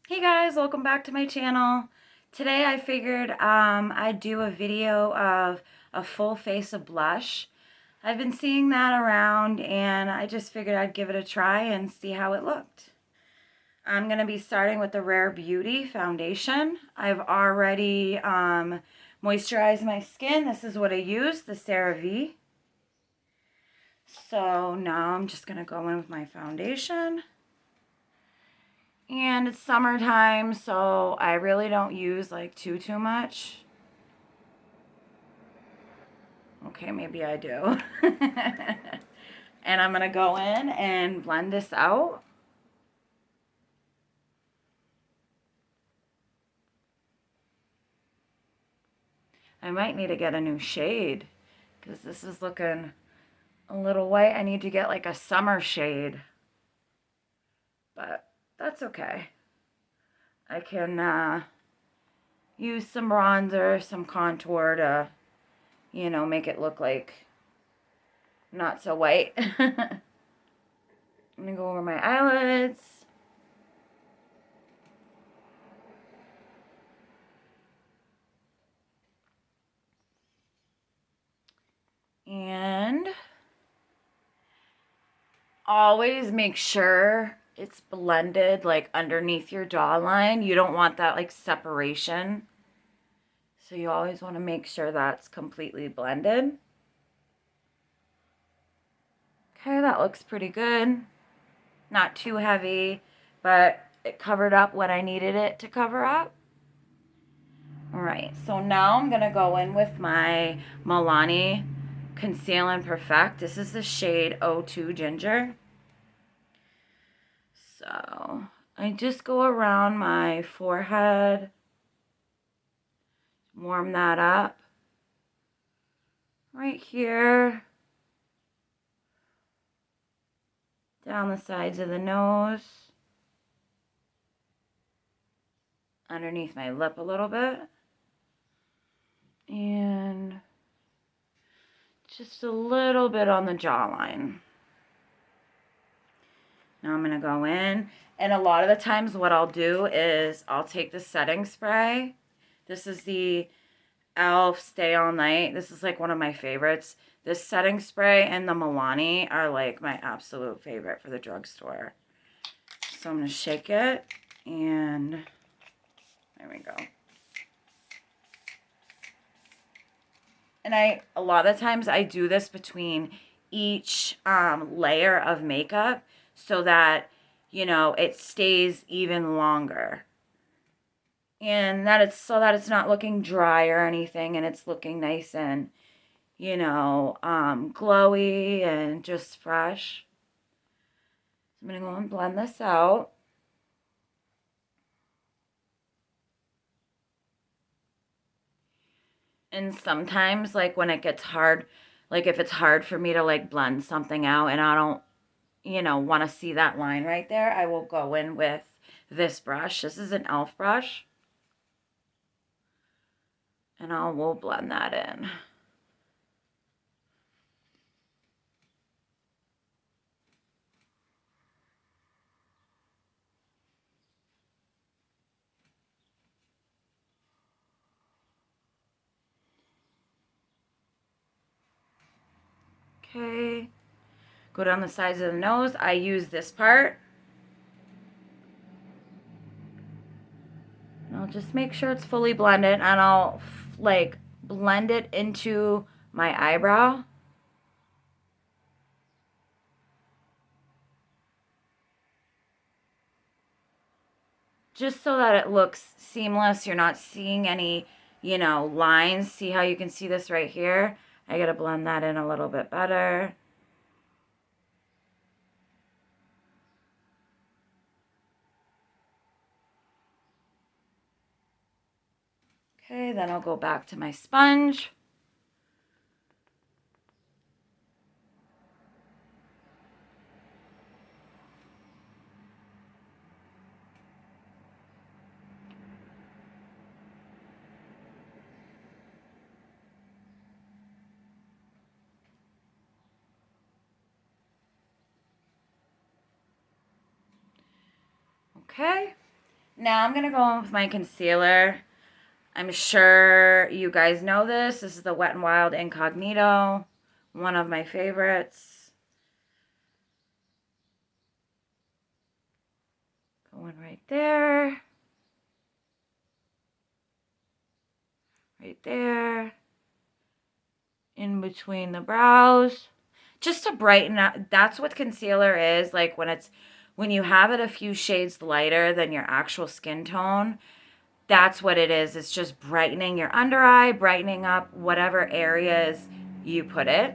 Hey guys, welcome back to my channel. Today I figured I'd do a video of a full face of blush. I've been seeing that around and I just figured I'd give it a try and see how it looked. I'm going to be starting with the Rare Beauty foundation. I've already moisturized my skin. This is what I use, the CeraVe. So now I'm just going to go in with my foundation. And it's summertime, so I really don't use like too much. Okay, maybe I do. And I'm gonna go in and blend this out. I might need to get a new shade because this is looking a little white. I need to get like a summer shade, but that's okay. I can use some bronzer, some contour to, make it look like not so white. I'm gonna go over my eyelids. And always make sure it's blended like underneath your jawline. You don't want that like separation. So you always want to make sure that's completely blended. Okay, that looks pretty good. Not too heavy, but it covered up what I needed it to cover up. All right, so now I'm gonna go in with my Milani Conceal and Perfect. This is the shade 02 Ginger. So I just go around my forehead, warm that up. Right here, down the sides of the nose, underneath my lip a little bit, and just a little bit on the jawline. Now I'm going to go in, and a lot of the times what I'll do is I'll take the setting spray. This is the e.l.f. Stay All Night. This is like one of my favorites. This setting spray and the Milani are like my absolute favorite for the drugstore. So I'm going to shake it, and there we go. And a lot of times I do this between each layer of makeup so that, it stays even longer. And that it's so that it's not looking dry or anything, and it's looking nice and, glowy and just fresh. So I'm going to go and blend this out. And sometimes, like, when it gets hard, like, if it's hard for me to, like, blend something out and I don't, want to see that line right there, I will go in with this brush. This is an e.l.f. brush. And we'll blend that in. Okay. Go down the sides of the nose. I use this part. And I'll just make sure it's fully blended, and I'll like blend it into my eyebrow. Just so that it looks seamless. You're not seeing any, lines. See how you can see this right here? I gotta blend that in a little bit better. Okay, then I'll go back to my sponge. Okay, Now I'm going to go in with my concealer. I'm sure you guys know this. This is the Wet n Wild Incognito, one of my favorites. Going right there. Right there. In between the brows. Just to brighten up. That's what concealer is. Like when you have it a few shades lighter than your actual skin tone, that's what it is. It's just brightening your under eye, brightening up whatever areas you put it.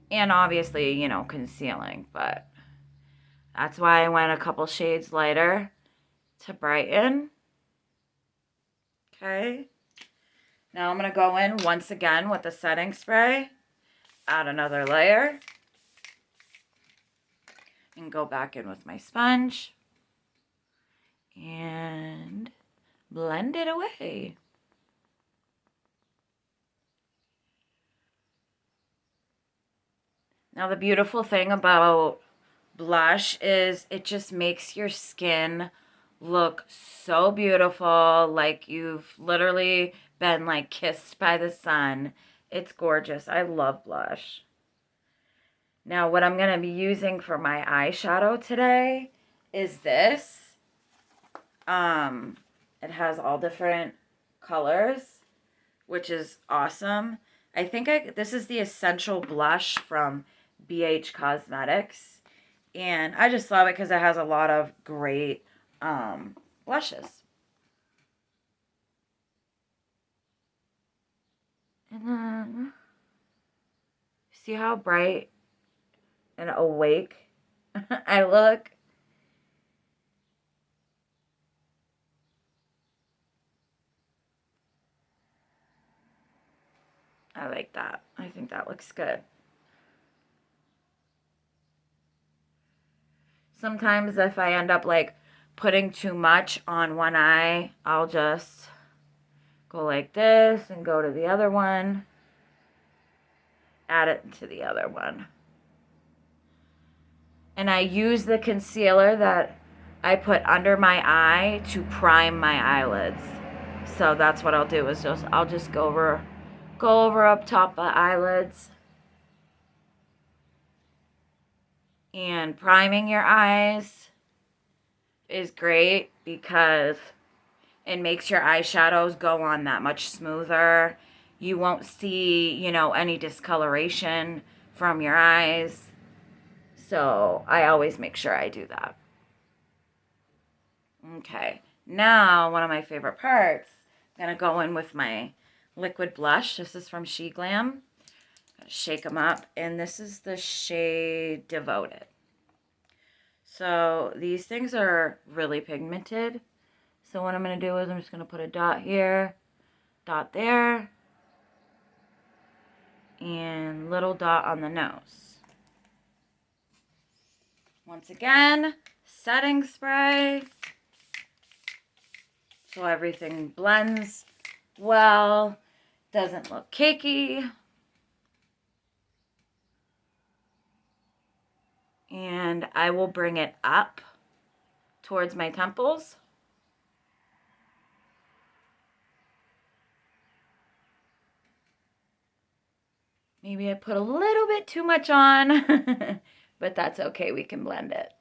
And obviously, you know, concealing. But that's why I went a couple shades lighter to brighten. Okay. Now I'm going to go in once again with the setting spray. Add another layer. And go back in with my sponge. And blend it away. Now the beautiful thing about blush is it just makes your skin look so beautiful, like you've literally been like kissed by the sun. It's gorgeous. I love blush. Now what I'm going to be using for my eyeshadow today is this. It has all different colors, which is awesome. I think this is the Essential Blush from BH Cosmetics. And I just love it because it has a lot of great blushes. And then, see how bright and awake I look? I like that. I think that looks good. Sometimes if I end up like putting too much on one eye, I'll just go like this and go to the other one. Add it to the other one. And I use the concealer that I put under my eye to prime my eyelids. So that's what I'll do is I'll just go over up top of the eyelids. And priming your eyes is great because it makes your eyeshadows go on that much smoother. You won't see, you know, any discoloration from your eyes. So I always make sure I do that. Okay, now one of my favorite parts, I'm going to go in with my liquid blush. This is from SheGlam. Shake them up, and this is the shade Devoted. So these things are really pigmented. So what I'm going to do is I'm just going to put a dot here, dot there, and little dot on the nose. Once again, setting spray. So everything blends well, doesn't look cakey. And I will bring it up towards my temples. Maybe I put a little bit too much on, but that's okay. We can blend it.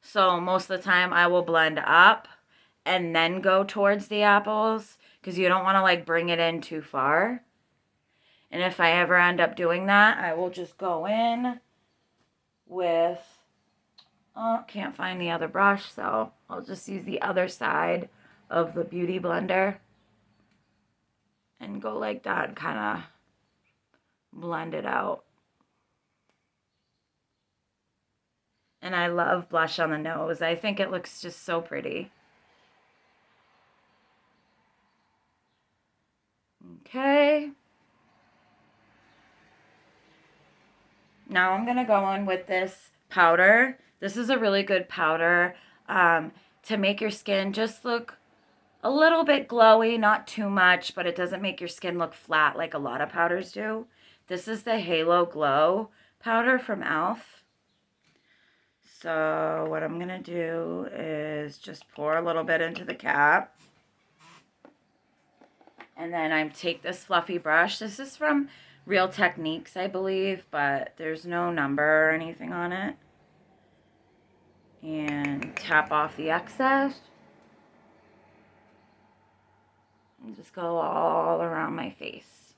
So most of the time I will blend up and then go towards the apples because you don't want to like bring it in too far. And if I ever end up doing that, I will just go in with, oh, can't find the other brush, so I'll just use the other side of the Beauty Blender and go like that and kind of blend it out. And I love blush on the nose. I think it looks just so pretty. Okay. Now I'm going to go in with this powder. This is a really good powder to make your skin just look a little bit glowy, not too much, but it doesn't make your skin look flat like a lot of powders do. This is the Halo Glow powder from e.l.f. So what I'm going to do is just pour a little bit into the cap. And then I take this fluffy brush. This is from Real Techniques, I believe, but there's no number or anything on it. And tap off the excess. And just go all around my face.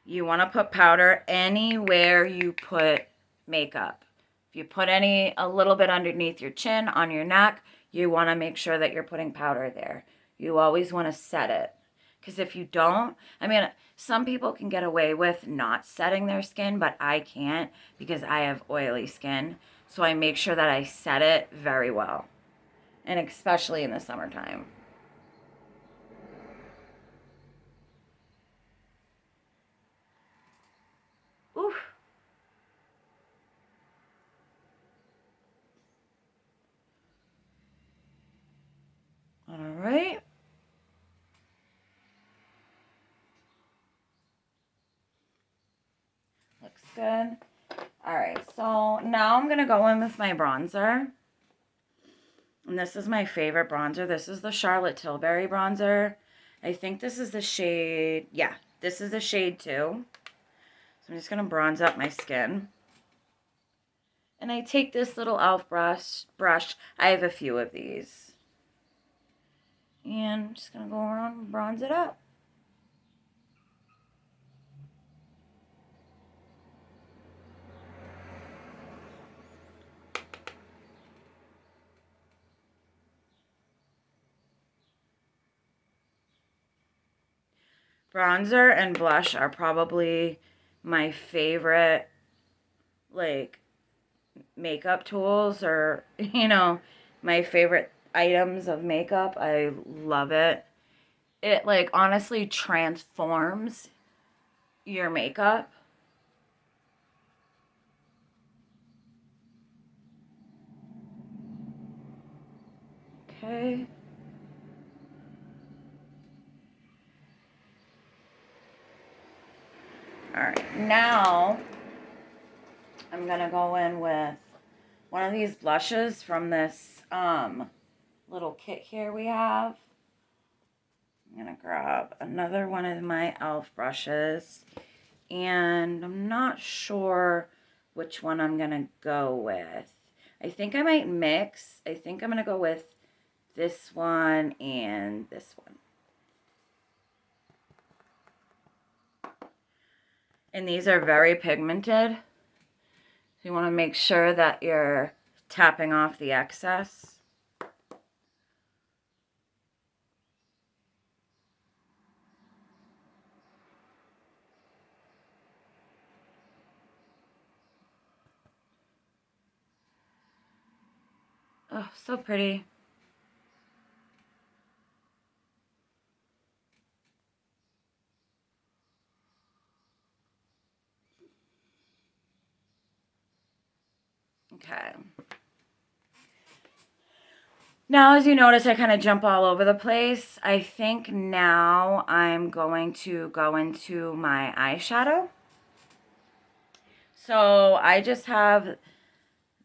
You want to put powder anywhere you put makeup. If you put a little bit underneath your chin, on your neck, you want to make sure that you're putting powder there. You always want to set it. Because if you don't, I mean, some people can get away with not setting their skin, but I can't because I have oily skin. So I make sure that I set it very well. And especially in the summertime. Oof. All right. Looks good. All right, so now I'm going to go in with my bronzer. And this is my favorite bronzer. This is the Charlotte Tilbury bronzer. I think this is the shade, yeah, this is the shade 2. So I'm just going to bronze up my skin. And I take this little e.l.f. brush. I have a few of these. And I'm just going to go around and bronze it up. Bronzer and blush are probably my favorite, like, makeup tools or, you know, my favorite items of makeup. I love it. It, like, honestly transforms your makeup. Okay. All right, now I'm gonna go in with one of these blushes from this little kit here we have. I'm gonna grab another one of my e.l.f. brushes, and I'm not sure which one I'm gonna go with. I think I might mix. I think I'm gonna go with this one and this one. And these are very pigmented. So you want to make sure that you're tapping off the excess. Oh, so pretty. Okay. Now, as you notice, I kind of jump all over the place. I think now I'm going to go into my eyeshadow. So I just have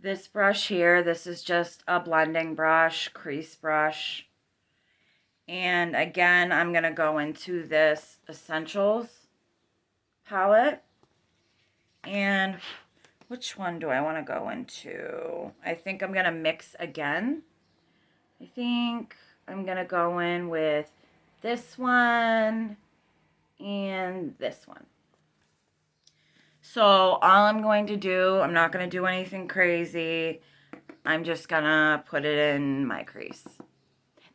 this brush here. This is just a blending brush, crease brush. And again, I'm going to go into this Essentials palette. And which one do I want to go into? I think I'm going to mix again. I think I'm going to go in with this one and this one. So all I'm going to do, I'm not going to do anything crazy. I'm just going to put it in my crease.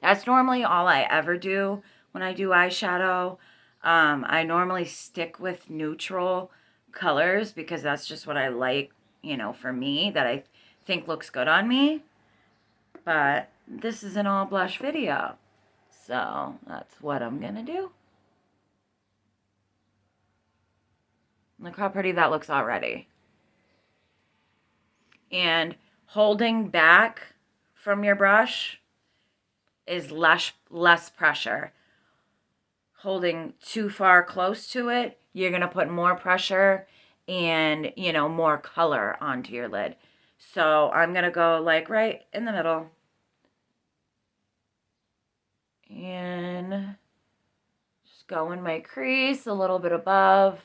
That's normally all I ever do when I do eyeshadow. I normally stick with neutral colors because that's just what I like, you know, for me, that I think looks good on me. But this is an all blush video, so that's what I'm gonna do. Look how pretty that looks already. And holding back from your brush is less pressure. Holding too far close to it, you're gonna put more pressure and, you know, more color onto your lid. So I'm going to go like right in the middle. And just go in my crease a little bit above.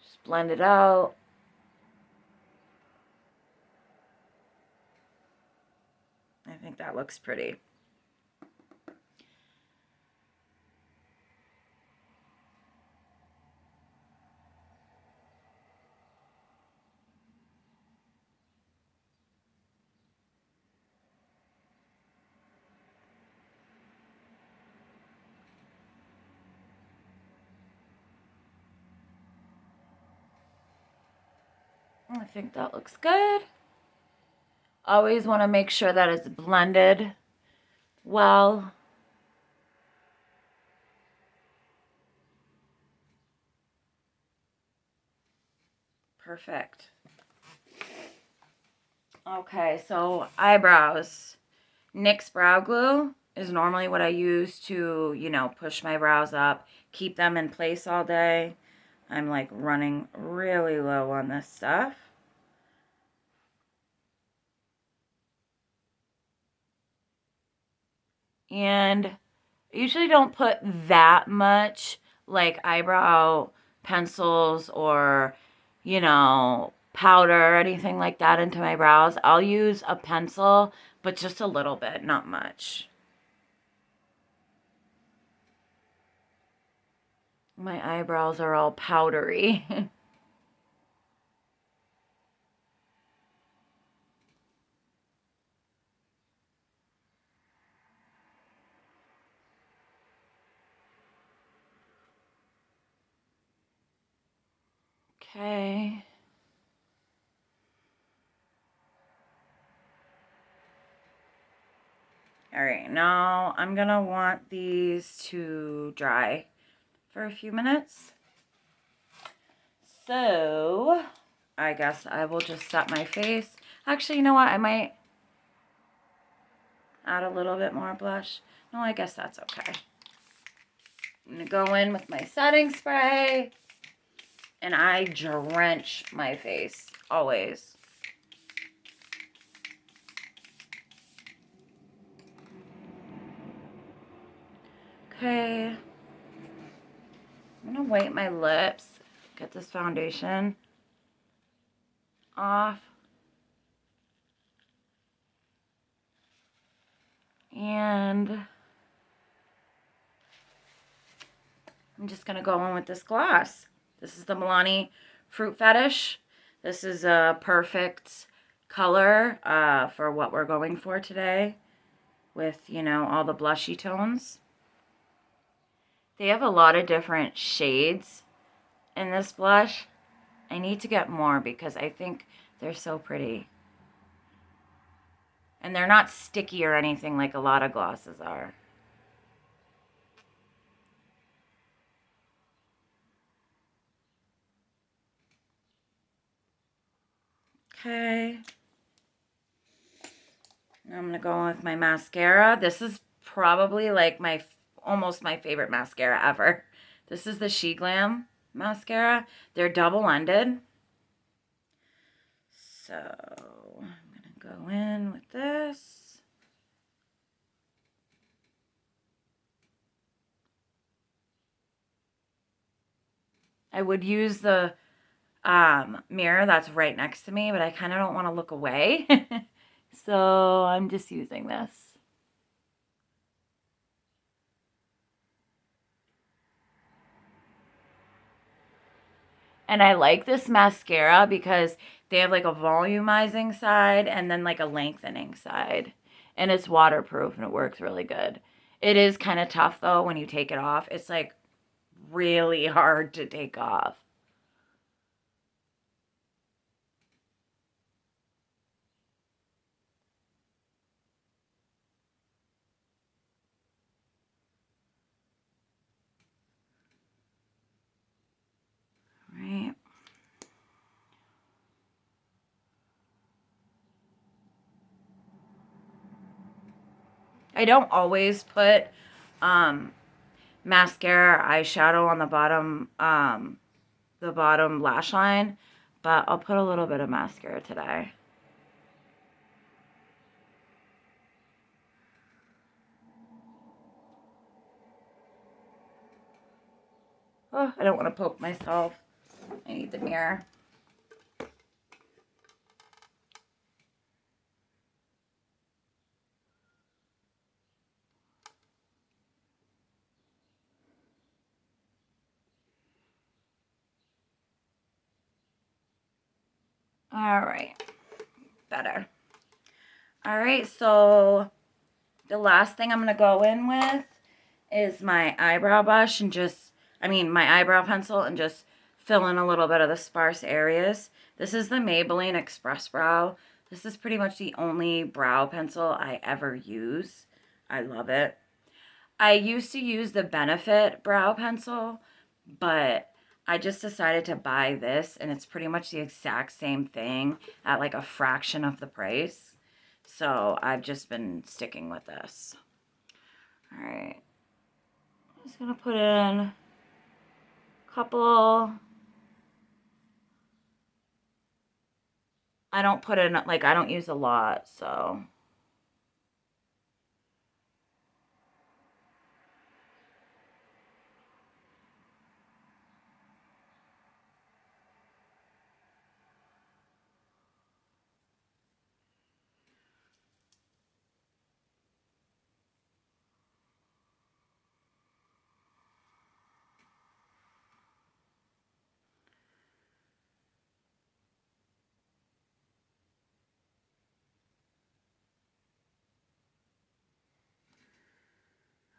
Just blend it out. I think that looks pretty. I think that looks good. Always want to make sure that it's blended well. Perfect. Okay, so eyebrows. NYX Brow Glue is normally what I use to, you know, push my brows up, keep them in place all day. I'm like running really low on this stuff. And I usually don't put that much like eyebrow pencils or, you know, powder or anything like that into my brows. I'll use a pencil, but just a little bit, not much. My eyebrows are all powdery. Okay. All right, now I'm gonna want these to dry for a few minutes. So I guess I will just set my face. Actually, you know what? I might add a little bit more blush. No, I guess that's okay. I'm gonna go in with my setting spray and I drench my face always. Okay. I'm gonna wipe my lips, get this foundation off. And I'm just going to go in with this gloss. This is the Milani Fruit Fetish. This is a perfect color for what we're going for today with, you know, all the blushy tones. They have a lot of different shades in this blush. I need to get more because I think they're so pretty. And they're not sticky or anything like a lot of glosses are. Okay. I'm going to go with my mascara. This is probably like almost my favorite mascara ever. This is the SheGlam mascara. They're double-ended. So I'm going to go in with this. I would use the mirror that's right next to me, but I kind of don't want to look away. So I'm just using this. And I like this mascara because they have like a volumizing side and then like a lengthening side. And it's waterproof and it works really good. It is kind of tough though when you take it off. It's like really hard to take off. Right. I don't always put mascara or eyeshadow on the bottom the bottom lash line, but I'll put a little bit of mascara today. Oh, I don't want to poke myself. I need the mirror. All right, better. All right, so the last thing I'm going to go in with is my eyebrow brush and my eyebrow pencil, and just fill in a little bit of the sparse areas. This is the Maybelline Express Brow. This is pretty much the only brow pencil I ever use. I love it. I used to use the Benefit brow pencil, but I just decided to buy this, and it's pretty much the exact same thing at like a fraction of the price. So I've just been sticking with this. All right. I'm just going to put in a couple. I don't put in, like, I don't use a lot, so.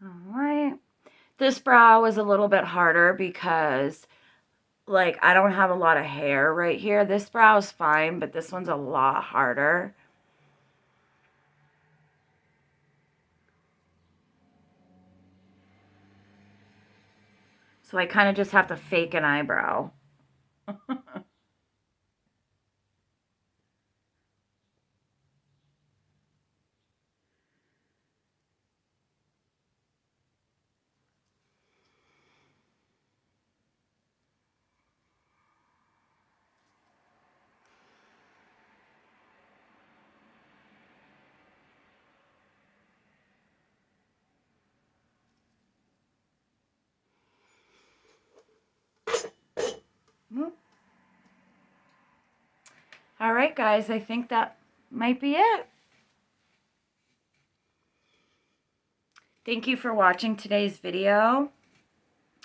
All right. This brow is a little bit harder because, like, I don't have a lot of hair right here. This brow is fine, but this one's a lot harder. So I kind of just have to fake an eyebrow. All right, guys, I think that might be it. Thank you for watching today's video.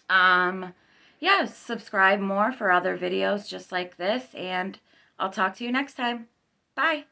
Yeah, subscribe more for other videos just like this, and I'll talk to you next time. Bye.